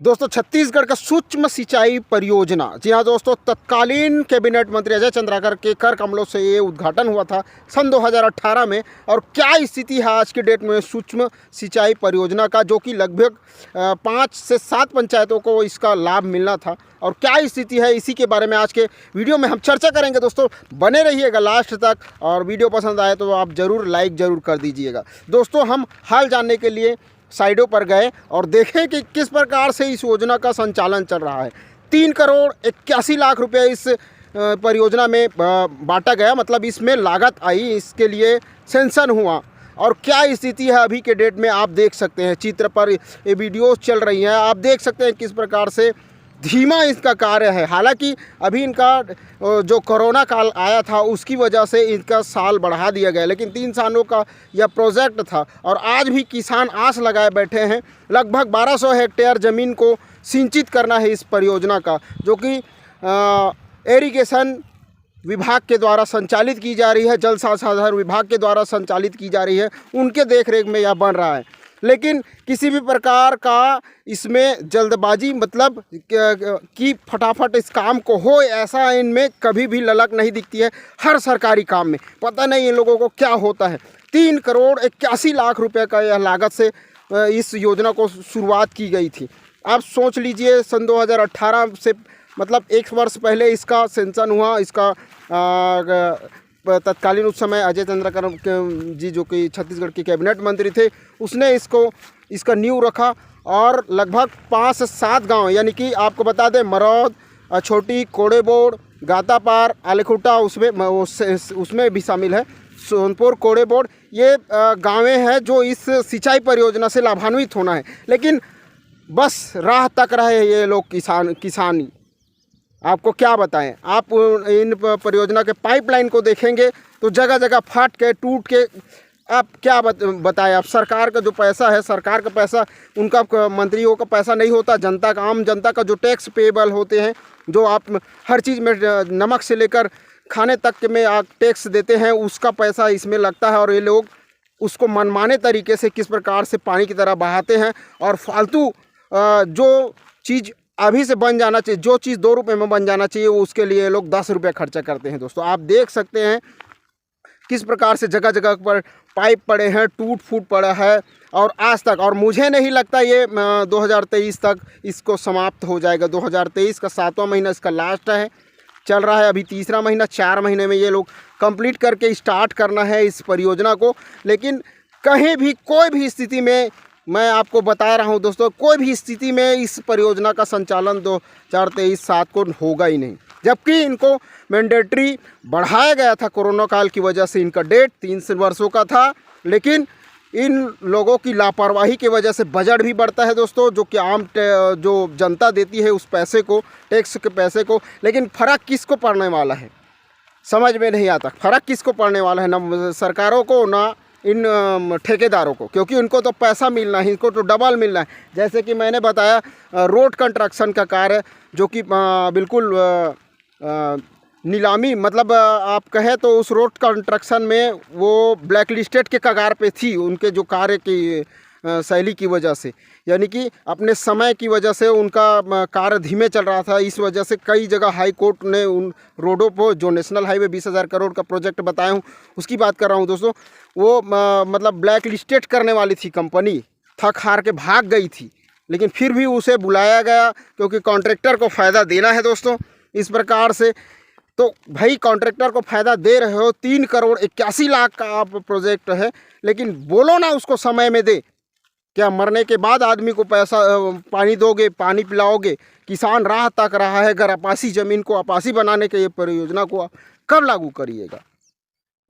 दोस्तों छत्तीसगढ़ का सूक्ष्म सिंचाई परियोजना, जी हाँ दोस्तों, तत्कालीन कैबिनेट मंत्री अजय चंद्राकर के कर कमलों से ये उद्घाटन हुआ था सन 2018 में। और क्या स्थिति है आज के डेट में सूक्ष्म सिंचाई परियोजना का, जो कि लगभग 5 से 7 पंचायतों को इसका लाभ मिलना था, और क्या स्थिति है इसी के बारे में आज के वीडियो में हम चर्चा करेंगे। दोस्तों बने रहिएगा लास्ट तक, और वीडियो पसंद आए तो आप ज़रूर लाइक ज़रूर कर दीजिएगा। दोस्तों हम हाल जानने के लिए साइडों पर गए और देखें कि किस प्रकार से इस योजना का संचालन चल रहा है। 3 करोड़ 81 लाख रुपए इस परियोजना में बांटा गया, मतलब इसमें लागत आई, इसके लिए सेंसन हुआ। और क्या स्थिति है अभी के डेट में आप देख सकते हैं, चित्र पर ये वीडियोस चल रही हैं, आप देख सकते हैं किस प्रकार से धीमा इसका कार्य है। हालांकि अभी इनका जो कोरोना काल आया था उसकी वजह से इनका साल बढ़ा दिया गया, लेकिन 3 सालों का यह प्रोजेक्ट था। और आज भी किसान आस लगाए बैठे हैं। लगभग 1200 हेक्टेयर ज़मीन को सिंचित करना है इस परियोजना का, जो कि इरिगेशन विभाग के द्वारा संचालित की जा रही है, जल संसाधन विभाग के द्वारा संचालित की जा रही है, उनके देखरेख में यह बन रहा है। लेकिन किसी भी प्रकार का इसमें जल्दबाजी, मतलब कि फटाफट इस काम को हो, ऐसा इनमें कभी भी ललक नहीं दिखती है। हर सरकारी काम में पता नहीं इन लोगों को क्या होता है। 3 करोड़ 81 लाख रुपए का यह लागत से इस योजना को शुरुआत की गई थी। आप सोच लीजिए सन 2018 से, मतलब 1 वर्ष पहले इसका सेंसन हुआ। इसका तत्कालीन उस समय अजय चंद्राकर जी, जो कि छत्तीसगढ़ के कैबिनेट मंत्री थे, उसने इसका नींव रखा। और लगभग 5 से 7 गांव, यानी कि आपको बता दें मरौद, छोटी, कोड़ेबोड़, गातापार, आलेखुटा उसमें भी शामिल है, सोनपुर, कोड़ेबोड़, ये गाँवें हैं जो इस सिंचाई परियोजना से लाभान्वित होना है। लेकिन बस राह तक रहे ये लोग किसानी। आपको क्या बताएं, आप इन परियोजना के पाइपलाइन को देखेंगे तो जगह जगह फट के, टूट के, आप क्या बताएं। आप सरकार का जो पैसा है, सरकार का पैसा, उनका मंत्रियों का पैसा नहीं होता, जनता का, आम जनता का जो टैक्स पेबल होते हैं, जो आप हर चीज़ में, नमक से लेकर खाने तक में आप टैक्स देते हैं, उसका पैसा इसमें लगता है। और ये लोग उसको मनमाने तरीके से किस प्रकार से पानी की तरह बहाते हैं। और फालतू जो चीज़ अभी से बन जाना चाहिए, जो चीज़ 2 रुपये में बन जाना चाहिए, उसके लिए लोग 10 रुपये खर्चा करते हैं। दोस्तों आप देख सकते हैं किस प्रकार से जगह जगह पर पाइप पड़े हैं, टूट फूट पड़ा है। और आज तक, और मुझे नहीं लगता ये 2023 तक इसको समाप्त हो जाएगा। 2023 का 7वां महीना इसका लास्ट है, चल रहा है अभी 3रा महीना। 4 महीने में ये लोग कंप्लीट करके स्टार्ट करना है इस परियोजना को। लेकिन कहीं भी, कोई भी स्थिति में, मैं आपको बता रहा हूं दोस्तों, कोई भी स्थिति में इस परियोजना का संचालन 2023-7 को होगा ही नहीं। जबकि इनको मैंडेटरी बढ़ाया गया था कोरोना काल की वजह से, इनका डेट 3 वर्षों का था। लेकिन इन लोगों की लापरवाही की वजह से बजट भी बढ़ता है दोस्तों, जो कि आम जो जनता देती है उस पैसे को, टैक्स के पैसे को। लेकिन फ़र्क किसको पड़ने वाला है समझ में नहीं आता। फ़र्क किसको पड़ने वाला है, ना सरकारों को, ना इन ठेकेदारों को, क्योंकि उनको तो पैसा मिलना है, इनको तो डबल मिलना है। जैसे कि मैंने बताया, रोड कंस्ट्रक्शन का कार्य, जो कि बिल्कुल नीलामी, मतलब आप कहें तो उस रोड कंस्ट्रक्शन में वो ब्लैक लिस्टेड के कगार पे थी, उनके जो कार्य की शैली की वजह से, यानी कि अपने समय की वजह से उनका कार्य धीमे चल रहा था। इस वजह से कई जगह हाई कोर्ट ने उन रोडों पर, जो नेशनल हाईवे 20,000 करोड़ का प्रोजेक्ट बताया हूँ, उसकी बात कर रहा हूँ दोस्तों, वो मतलब ब्लैक लिस्टेड करने वाली थी कंपनी, थक हार के भाग गई थी। लेकिन फिर भी उसे बुलाया गया, क्योंकि कॉन्ट्रैक्टर को फ़ायदा देना है दोस्तों। इस प्रकार से तो भाई कॉन्ट्रैक्टर को फ़ायदा दे रहे हो, 3 करोड़ 81 लाख का आप प्रोजेक्ट है, लेकिन बोलो ना उसको समय में दे। क्या मरने के बाद आदमी को पैसा, पानी दोगे, पानी पिलाओगे? किसान राह तक रहा है, अगर अपासी ज़मीन को अपासी बनाने के ये परियोजना को आप कब लागू करिएगा?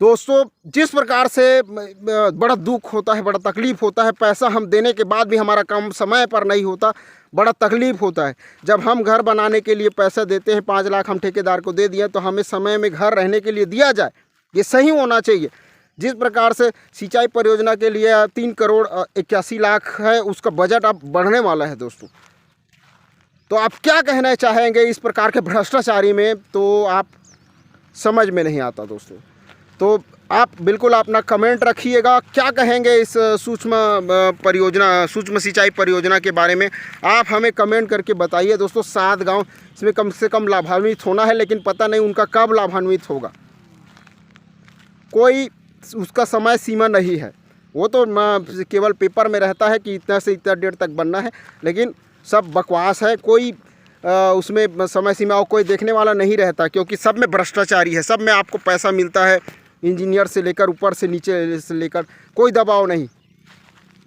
दोस्तों जिस प्रकार से बड़ा दुख होता है, बड़ा तकलीफ़ होता है, पैसा हम देने के बाद भी हमारा काम समय पर नहीं होता, बड़ा तकलीफ़ होता है। जब हम घर बनाने के लिए पैसा देते हैं, 5 लाख हम ठेकेदार को दे दिए, तो हमें समय में घर रहने के लिए दिया जाए, ये सही होना चाहिए। जिस प्रकार से सिंचाई परियोजना के लिए 3 करोड़ 81 लाख है, उसका बजट अब बढ़ने वाला है दोस्तों। तो आप क्या कहना चाहेंगे इस प्रकार के भ्रष्टाचारी में, तो आप समझ में नहीं आता दोस्तों। तो आप बिल्कुल अपना कमेंट रखिएगा, क्या कहेंगे इस सूक्ष्म सिंचाई परियोजना के बारे में, आप हमें कमेंट करके बताइए दोस्तों। 7 गांव इसमें कम से कम लाभान्वित होना है, लेकिन पता नहीं उनका कब लाभान्वित होगा, कोई उसका समय सीमा नहीं है। वो तो केवल पेपर में रहता है कि इतना से इतना डेट तक बनना है, लेकिन सब बकवास है। कोई उसमें समय सीमा कोई देखने वाला नहीं रहता, क्योंकि सब में भ्रष्टाचारी है, सब में आपको पैसा मिलता है, इंजीनियर से लेकर ऊपर से नीचे से लेकर, कोई दबाव नहीं।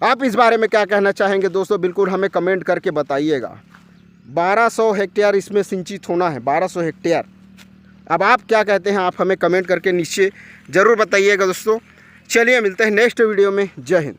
आप इस बारे में क्या कहना चाहेंगे दोस्तों, बिल्कुल हमें कमेंट करके बताइएगा। 1200 हेक्टेयर इसमें सिंचित होना है, 1200 हेक्टेयर। अब आप क्या कहते हैं, आप हमें कमेंट करके नीचे ज़रूर बताइएगा दोस्तों। चलिए मिलते हैं नेक्स्ट वीडियो में। जय हिंद।